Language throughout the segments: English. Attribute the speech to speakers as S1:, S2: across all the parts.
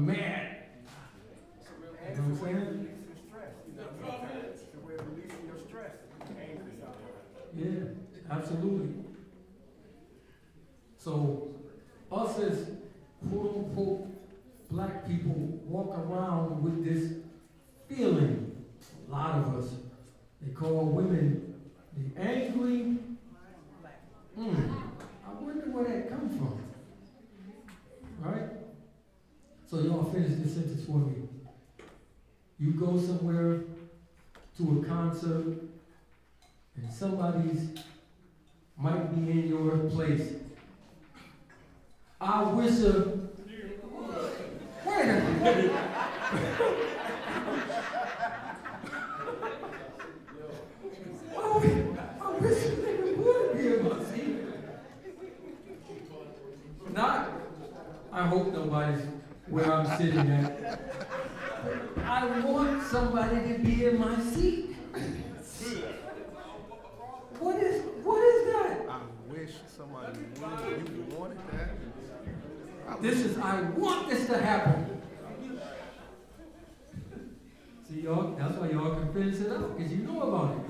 S1: mad. You know what I'm saying?
S2: It's a way of releasing your stress. Angry.
S1: Yeah, absolutely. So, us as quote-unquote black people walk around with this feeling. A lot of us, they call women the angry. I wonder where that comes from. Right? So y'all finish this sentence for me. You go somewhere to a concert and somebody's might be in your place. I wish wait a minute. I wish a nigga would be in my seat. Not, I hope nobody's where I'm sitting at. I want somebody to be in my seat. What is that?
S2: I wish somebody would. You wanted that.
S1: I want this to happen. See, y'all, that's why y'all can finish it out, because you know about it.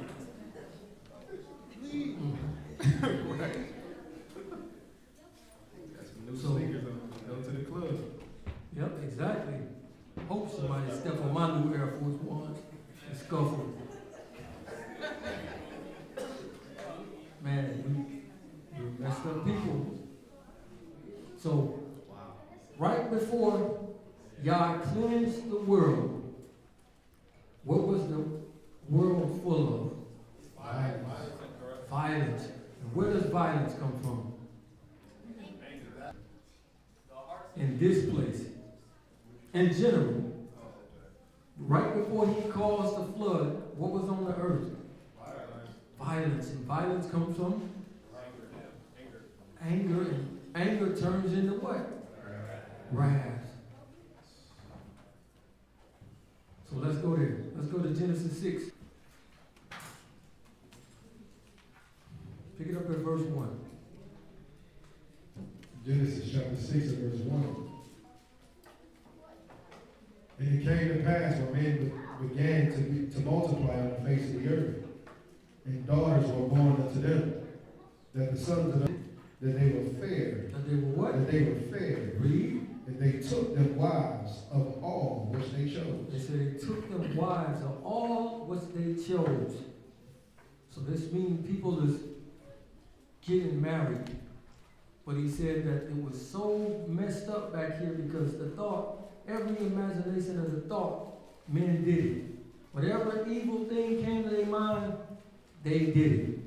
S2: Right. Got some new sneakers on. Go to the club.
S1: Yep, exactly. Hope somebody step on my new Air Force Ones and scuffle. Man, we messed up people. So, right before Yah cleansed the world, what was the world full of? Violence. And where does violence come from? In this place. In general. Right before he caused the flood, what was on the earth? Violence. And violence comes from? Anger. And anger turns into what? Wrath. So let's go there. Let's go to Genesis 6. Pick it up at verse 1.
S3: Genesis chapter 6 and verse 1. And it came to pass when men began to multiply on the face of the earth, and daughters were born unto them, that the sons of them, that they were fair.
S1: That they were what?
S3: That they were fair.
S1: Read.
S3: And they took them wives of all which they chose.
S1: They said they took them wives of all which they chose. So this means people is getting married. But he said that it was so messed up back here because the thought, every imagination of the thought, men did it. Whatever evil thing came to their mind, they did it.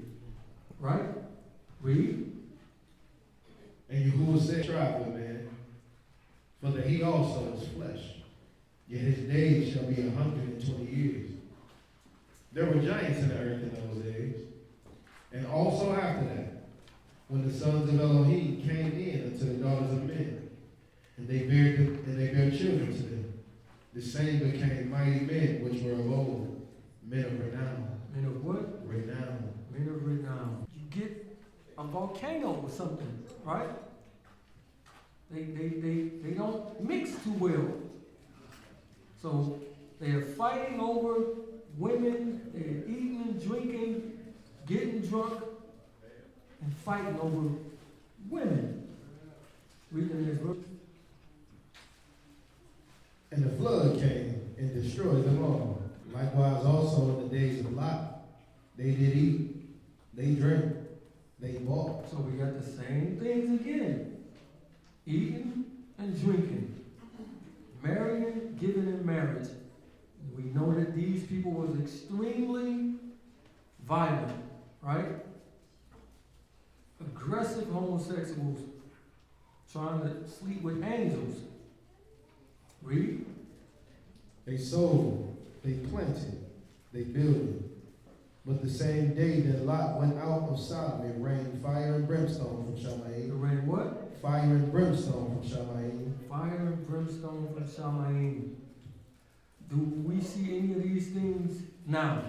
S1: Right? Read.
S3: And Yahuwah said, strive with man, for that he also is flesh. Yet his days shall be 120 years. There were giants in the earth in those days. And also after that, when the sons of Elohim came in unto the daughters of men, and they bare children to them, the same became mighty men which were of old, men of renown.
S1: Men of what?
S3: Renown.
S1: Men of renown. You get a volcano or something, right? They don't mix too well. So they are fighting over women, they're eating, drinking, getting drunk, and fighting over women. Read the next verse.
S3: And the flood came and destroyed them all. Likewise also in the days of Lot, they did eat, they drank, they bought.
S1: So we got the same things again. Eating and drinking. Marrying, giving in marriage. We know that these people was extremely violent, right? Aggressive homosexuals trying to sleep with angels. Read.
S3: They sowed, they planted, they builded. But the same day that Lot went out of Sodom, it rained fire and brimstone from
S1: It
S3: Shamayim.
S1: rained what?
S3: Fire and brimstone from Shamayim.
S1: Fire and brimstone from Shamayim. Do we see any of these things now?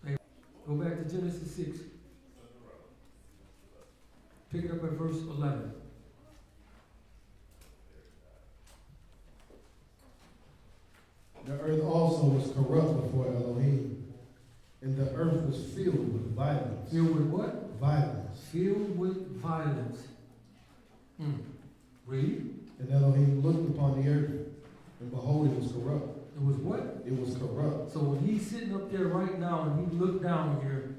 S1: Hey, go back to Genesis 6. Pick it up at verse 11.
S3: The earth also was corrupt before Elohim, and the earth was filled with violence.
S1: Filled with what?
S3: Violence.
S1: Filled with violence. Read.
S3: And Elohim looked upon the earth, and behold, it was corrupt.
S1: It was what?
S3: It was corrupt.
S1: So when he's sitting up there right now and he looked down here,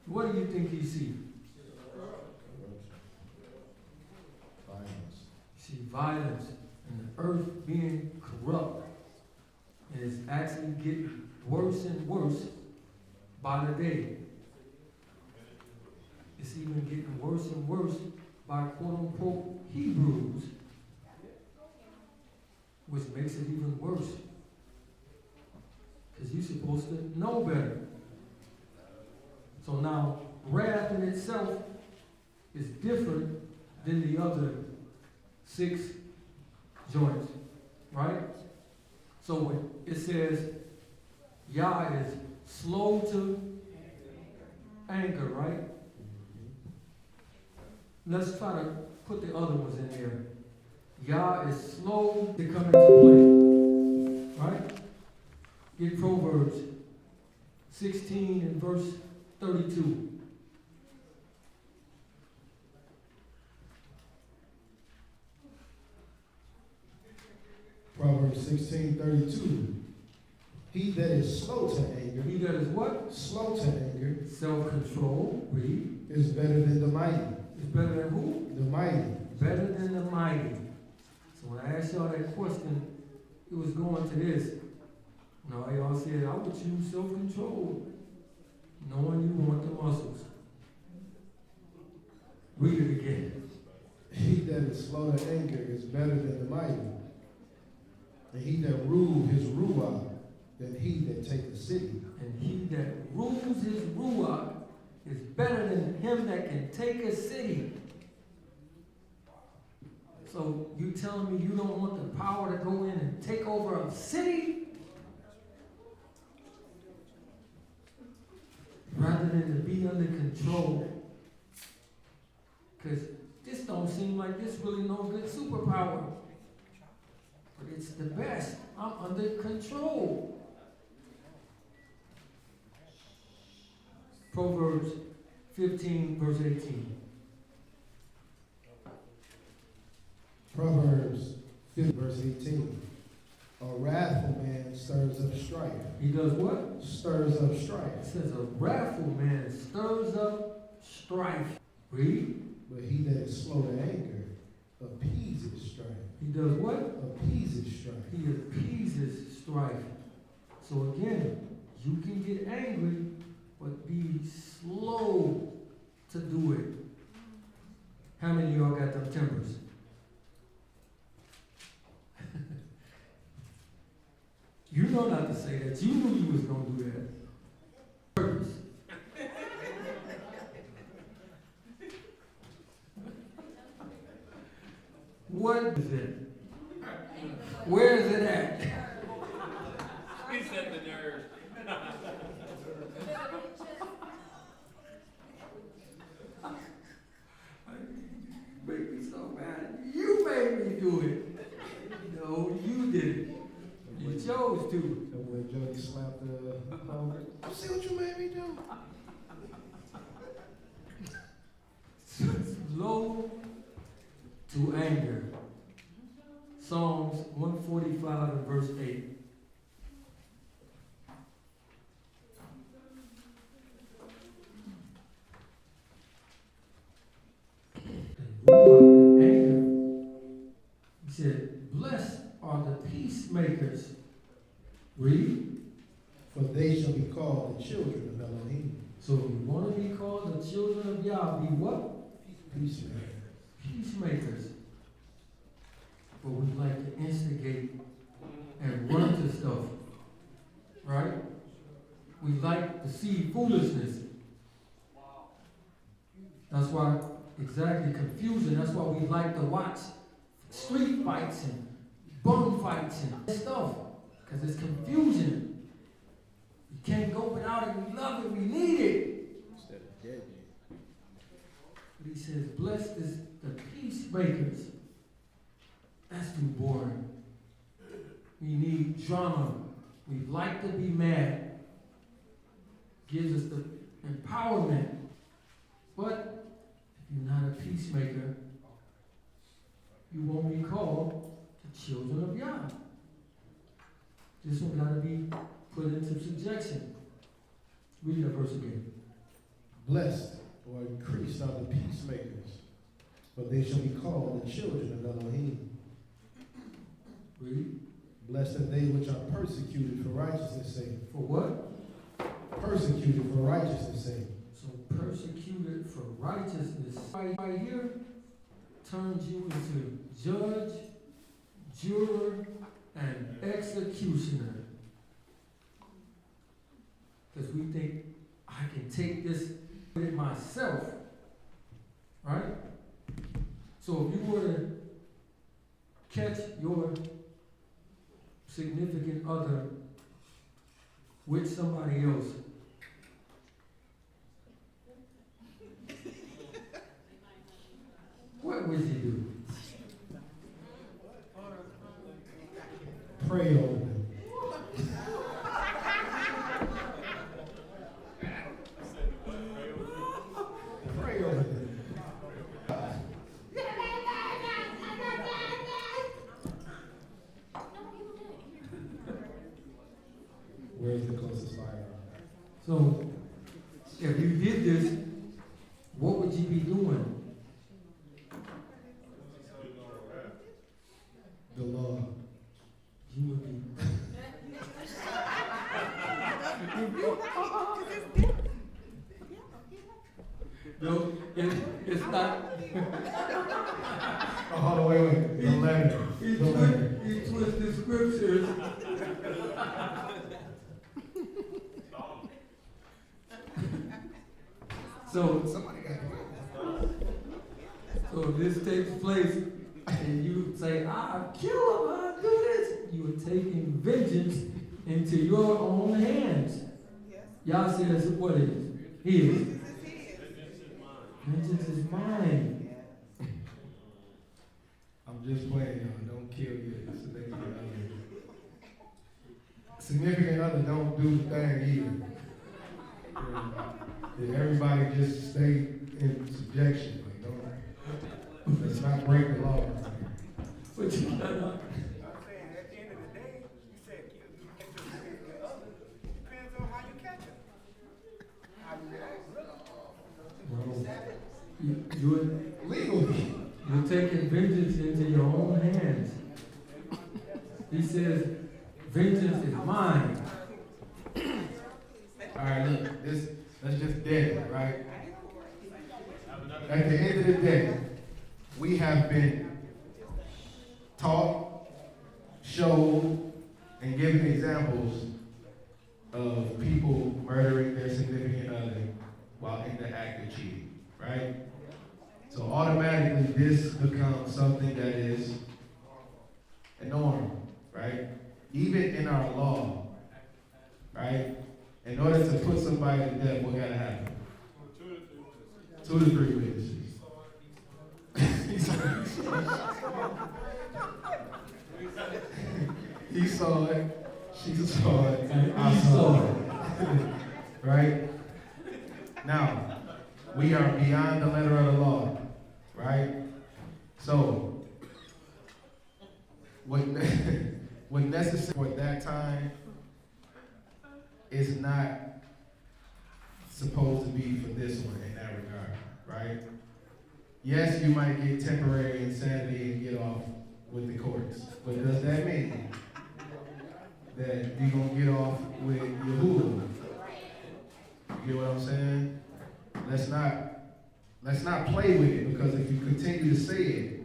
S1: what do you think he sees?
S3: Violence.
S1: See violence and the earth being corrupt. And it's actually getting worse and worse by the day. It's even getting worse and worse by quote-unquote Hebrews, which makes it even worse. Because you're supposed to know better. So now, wrath in itself is different than the other 6 joints, right? So when it says Yah is slow to anger, right? Let's try to put the other ones in there. Yah is slow to come into play, right? Get Proverbs 16 and verse 32.
S3: Proverbs 16:32. He that is slow to anger.
S1: He that is what?
S3: Slow to anger.
S1: Self-control. Read.
S3: Is better than the mighty.
S1: Is better than who?
S3: The mighty.
S1: Better than the mighty. So when I asked y'all that question, it was going to this. No, y'all said, I would choose self-control, knowing you want the muscles. Read it again.
S3: He that is slow to anger is better than the mighty. And he that rule his ruah than he that take the city.
S1: And he that rules his ruah is better than him that can take a city. So you telling me you don't want the power to go in and take over a city? Rather than to be under control. Because this don't seem like this really no good superpower. But it's the best. I'm under control. Proverbs 15, verse 18.
S3: Proverbs 15, verse 18. A wrathful man stirs up strife.
S1: He does what?
S3: Stirs up
S1: It
S3: strife.
S1: says a wrathful man stirs up strife. Read.
S3: But he that is slow to anger appeases strife.
S1: He does what?
S3: Appeases strife.
S1: He appeases strife. So again, you can get angry, but be slow to do it. How many of y'all got them tempers? You know not to say that. You knew you was going to do that. Purpose. What is it? Where is it at?
S4: He said the nerve.
S1: You make me so mad. You made me do it. No, you did it. You chose to.
S3: So when Jody slapped the phone, I see what you made me do.
S1: Slow to anger. Psalms 145 and verse 8. Anger. He said, blessed are the peacemakers. Read.
S3: For they shall be called the children of Elohim.
S1: So if you want to be called the children of Yah, be what?
S3: Peacemakers.
S1: Peacemakers. But we like to instigate and run to stuff. Right? We like to see foolishness. That's why, exactly, confusion. That's why we like to watch street fights and bum fights and stuff. Because it's confusion. You can't go without it. We love it. We need it.
S3: Instead of dead.
S1: But he says, blessed is the peacemakers. That's too boring. We need drama. We like to be mad. Gives us the empowerment. But if you're not a peacemaker, you won't be called the children of God. This one got to be put into subjection. Read that verse again.
S3: Blessed or increased are the peacemakers, for they shall be called the children of Elohim.
S1: Read.
S3: Blessed are they which are persecuted for righteousness' sake.
S1: For what?
S3: Persecuted for righteousness' sake.
S1: So persecuted for righteousness. Right here turns you into judge, juror, and executioner. Because we think, I can take this with myself. Right? So if you were to catch your significant other with somebody else, what would you do?
S3: Pray over them. Pray over them. Where's the closest fire?
S1: So, if you did this, what would you be doing?
S3: The Lord.
S1: You would be. No, it's not.
S3: Oh, hold on, wait. The letter.
S1: He twisted scriptures. So,
S3: Somebody got it.
S1: so if this takes place and you say, I'll kill him, I'll do this, you are taking vengeance into your own hands. Y'all says what it is? His. Vengeance is mine.
S3: I'm just playing, y'all. Don't kill your significant other. Significant other don't do the thing either. Yeah, everybody just stay in subjection. Like, don't, let's not break the law.
S1: But you cannot.
S5: I'm saying at the end of the day, you said you catch your significant other. Depends on how you catch them. How you react.
S1: You're taking vengeance into your own hands. He says, vengeance is mine.
S3: All right, look, let's just dead it, right? At the end of the day, we have been taught, showed, and given examples of people murdering their significant other while in the act of cheating, right? So automatically this becomes something that is a norm, right? Even in our law, right? In order to put somebody to death, what gotta happen? 2 to 3 witnesses. He saw it, she saw it, I saw it. Right? Now, we are beyond the letter of the law, right? So, what necessary for that time is not supposed to be for this one in that regard, right? Yes, you might get temporary insanity and get off with the courts, but does that mean that you're gonna get off with Yahuwah? You get what I'm saying? Let's not play with it, because if you continue to say it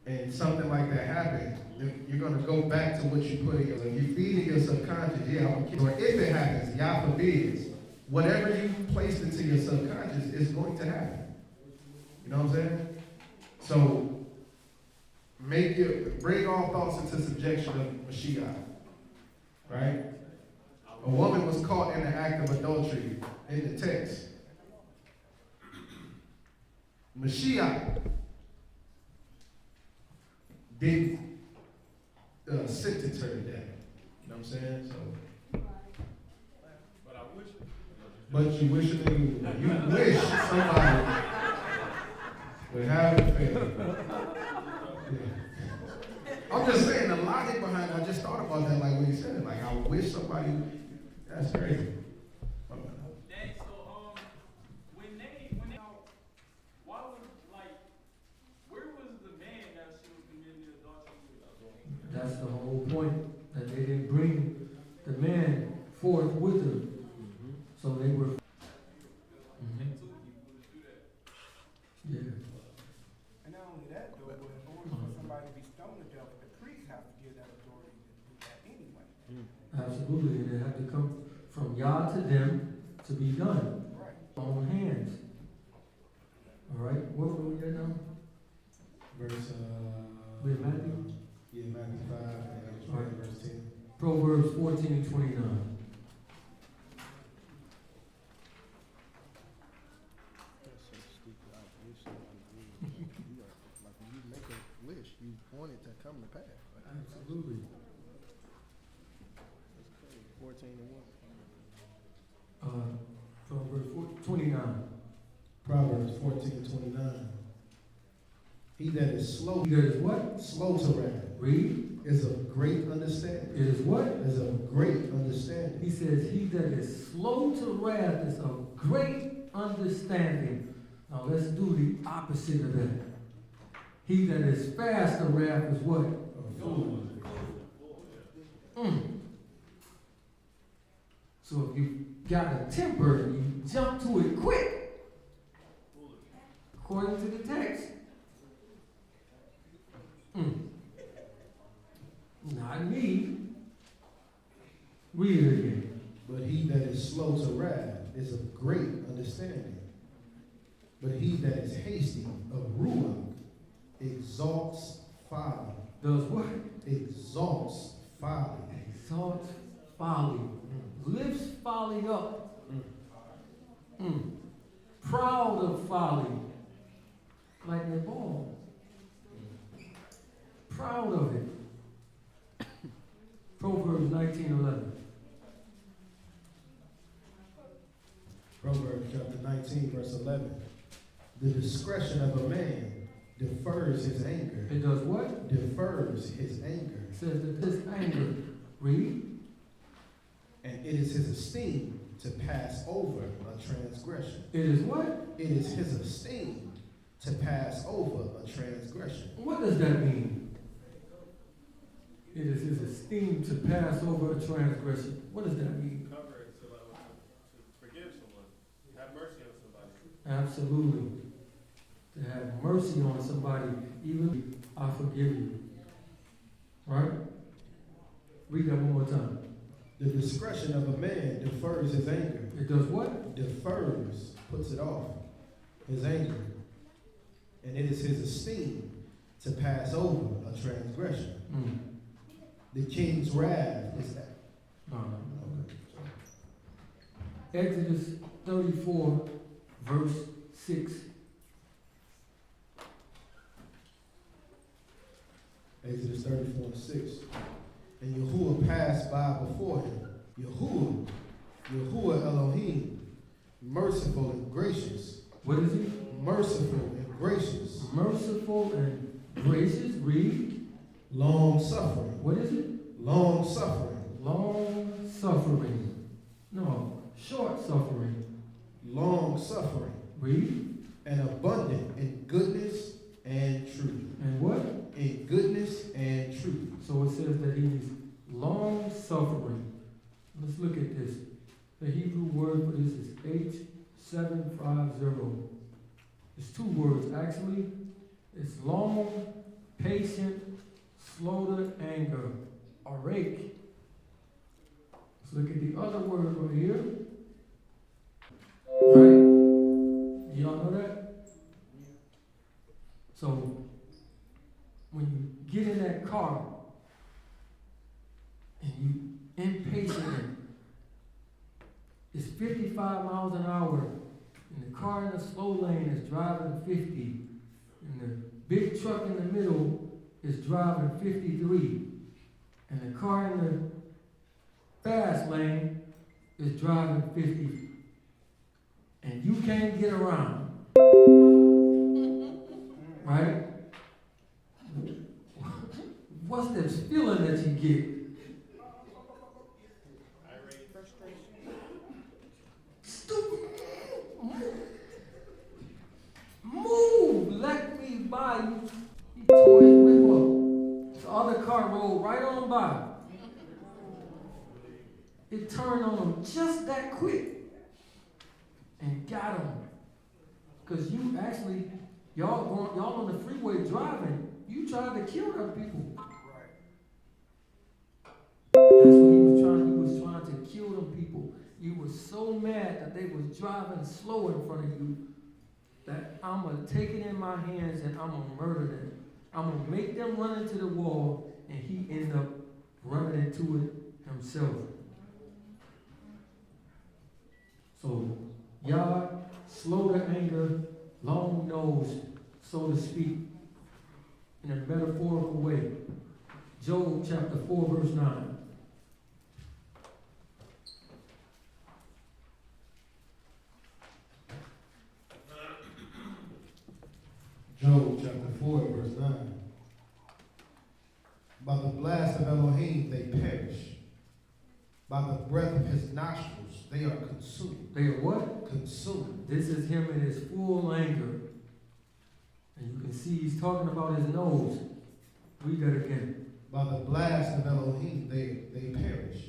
S3: and something like that happens, you're gonna go back to what you put in your life. You're feeding your subconscious, or if it happens, Yah forbids, whatever you placed into your subconscious is going to happen. You know what I'm saying? So bring all thoughts into subjection of Mashiach. Right? A woman was caught in the act of adultery in the text. Mashiach didn't sit to turn down. You know what I'm saying? So,
S4: But I wish.
S3: but you wish you wish somebody would have the faith. Yeah. I'm just saying the logic behind it. I just thought about that, like when he said it. Like, I wish somebody. That's crazy.
S4: Dang, so when they why was like, where was the man that she was committing the adultery with?
S1: That's the whole point, that they didn't bring the man forth with them. So they were. Yeah.
S5: And not only that, though, but in order for somebody to be stoned to death, the priest have to give that authority to do that anyway.
S1: Absolutely, and it had to come from Yah to them to be done.
S5: Right.
S1: Own hands. All right, where were we at now?
S3: Verse,
S1: With Matthew?
S3: yeah, Matthew 5, and
S1: All right.
S3: verse 10.
S1: Proverbs 14 and 29.
S2: That's so stupid. I wish somebody would. Like when you make a wish, you want it to come to pass. Like,
S1: Absolutely.
S2: that's crazy. 14 and 1.
S1: Proverbs 29.
S3: Proverbs 14:29. He that is slow,
S1: He that is what?
S3: slow to wrath,
S1: Read.
S3: is of great understanding.
S1: It is what?
S3: Is of great understanding.
S1: He says, he that is slow to wrath is of great understanding. Now let's do the opposite of that. He that is fast to wrath is what?
S3: A fool.
S1: So if you got a temper and you jump to it quick, according to the text, not me. Read it again.
S3: But he that is slow to wrath is of great understanding. But he that is hasty of ruach exalts folly.
S1: Does what?
S3: Exalts folly.
S1: Exalts folly. Lifts folly up. Proud of folly. Like a ball. Proud of it. Proverbs 19:11.
S3: Proverbs chapter 19, verse 11. The discretion of a man defers his anger.
S1: It does what?
S3: Defers his anger.
S1: It says that this anger, read,
S3: And it is his esteem to pass over a transgression.
S1: it is what?
S3: It is his esteem to pass over a transgression.
S1: What does that mean? It is his esteem to pass over a transgression. What does that mean?
S4: Cover it to forgive someone. Have mercy on somebody.
S1: Absolutely. To have mercy on somebody, even I forgive you. Right? Read that one more time.
S3: The discretion of a man defers his anger.
S1: It does what?
S3: Defers, puts it off, his anger. And it is his esteem to pass over a transgression. The king's wrath is that.
S1: No. Exodus 34, verse 6.
S3: Exodus 34:6. And Yahuwah passed by before him. Yahuwah Elohim, merciful and gracious.
S1: What is he?
S3: Merciful and gracious.
S1: Merciful and gracious. Read.
S3: Long suffering.
S1: What is it?
S3: Long suffering.
S1: Long suffering. No, short suffering.
S3: Long suffering.
S1: Read.
S3: And abundant in goodness and truth.
S1: And what?
S3: In goodness and truth.
S1: So it says that he's long suffering. Let's look at this. The Hebrew word for this is H750. It's two words actually. It's long, patient, slow to anger, arake. Let's look at the other word right here. Right? Y'all know that? So when you get in that car and you impatient, it's 55 miles an hour And the car in the slow lane is driving 50. And the big truck in the middle is driving 53. And the car in the fast lane is driving 50. And you can't get around. Right? What's that feeling that you get? Stupid. Move. Let me by you. He tore his whip up. The other car rolled right on by. It turned on him just that quick and got him. Because you actually, y'all on the freeway driving, you tried to kill them people. That's what he was trying. He was trying to kill them people. You were so mad that they was driving slow in front of you that I'm going to take it in my hands and I'm going to murder them. I'm going to make them run into the wall, and he ended up running into it himself. So, Yah, slow to anger, long nosed, so to speak, in a metaphorical way. Job chapter 4, verse 9.
S3: Job chapter 4, verse 9. By the blast of Elohim they perish. By the breath of his nostrils they are consumed.
S1: They are what?
S3: Consumed.
S1: This is him in his full anger. And you can see he's talking about his nose. Read that again.
S3: By the blast of Elohim they perish.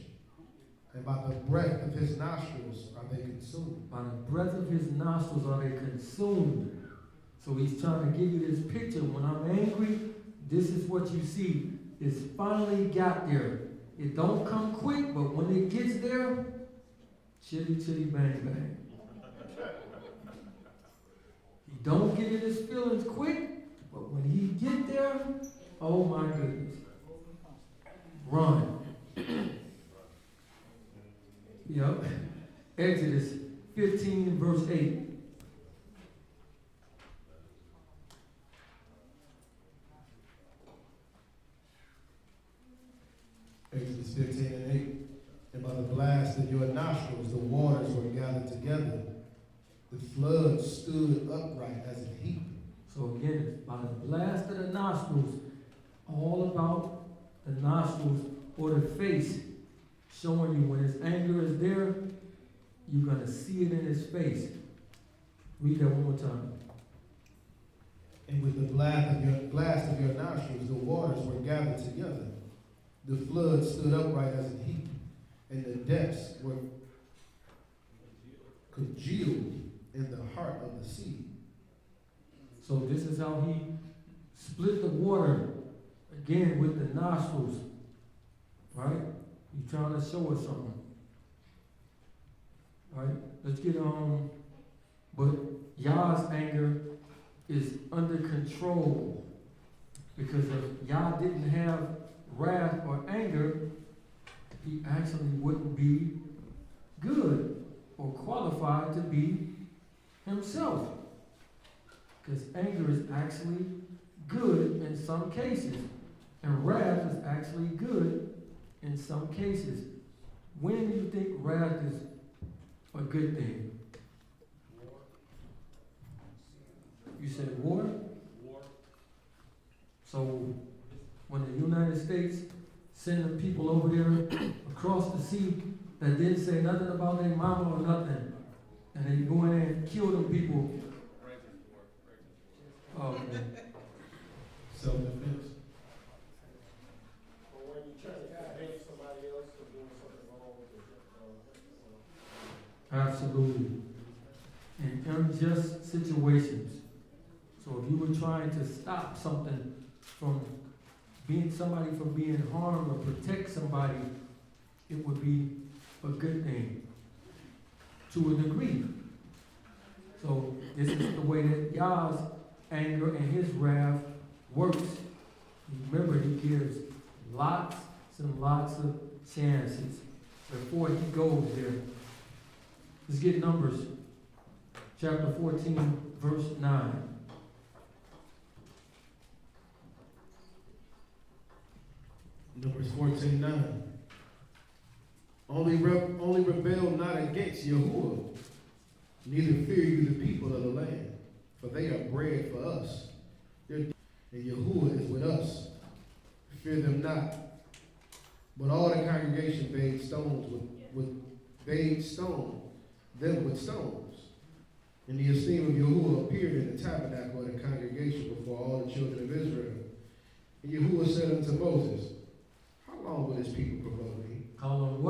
S3: And by the breath of his nostrils are they consumed.
S1: By the breath of his nostrils are they consumed. So he's trying to give you this picture. When I'm angry, this is what you see. It's finally got there. It don't come quick, but when it gets there, chitty chitty bang bang. He don't get in his feelings quick, but when he get there, oh my goodness. Run. Yep. Exodus 15 verse 8.
S3: Exodus 15 and 8. And by the blast of your nostrils the waters were gathered together. The flood stood upright as a heap.
S1: So again, by the blast of the nostrils, all about the nostrils or the face, showing you when his anger is there, you're going to see it in his face. Read that one more time.
S3: And with the blast of your nostrils the waters were gathered together. The flood stood upright as a heap, and the depths were congealed in the heart of the sea.
S1: So this is how he split the water, again with the nostrils. Right? He's trying to show us something. Right? Let's get but Yah's anger is under control. Because if Yah didn't have wrath or anger, he actually wouldn't be good or qualified to be himself. Because anger is actually good in some cases, and wrath is actually good in some cases. When do you think wrath is a good thing? You said war?
S4: War.
S1: So when the United States send the people over there across the sea that didn't say nothing about their mama or nothing, and they go in there and kill them people. Oh, man.
S3: Self-defense.
S6: But when you try to convince somebody else for doing something wrong,
S1: Absolutely. In unjust situations. So if you were trying to stop something from somebody from being harmed or protect somebody, it would be a good thing to a degree. So this is the way that Yah's anger and his wrath works. Remember, he gives lots and lots of chances before he goes there. Let's get Numbers chapter 14, verse 9.
S3: Numbers 14:9. Only rebel not against Yahuwah, neither fear you the people of the land, for they are bread for us. And Yahuwah is with us. Fear them not. But all the congregation bade them with stones. And the esteem of Yahuwah appeared in the tabernacle of the congregation before all the children of Israel. And Yahuwah said unto Moses, how long will this people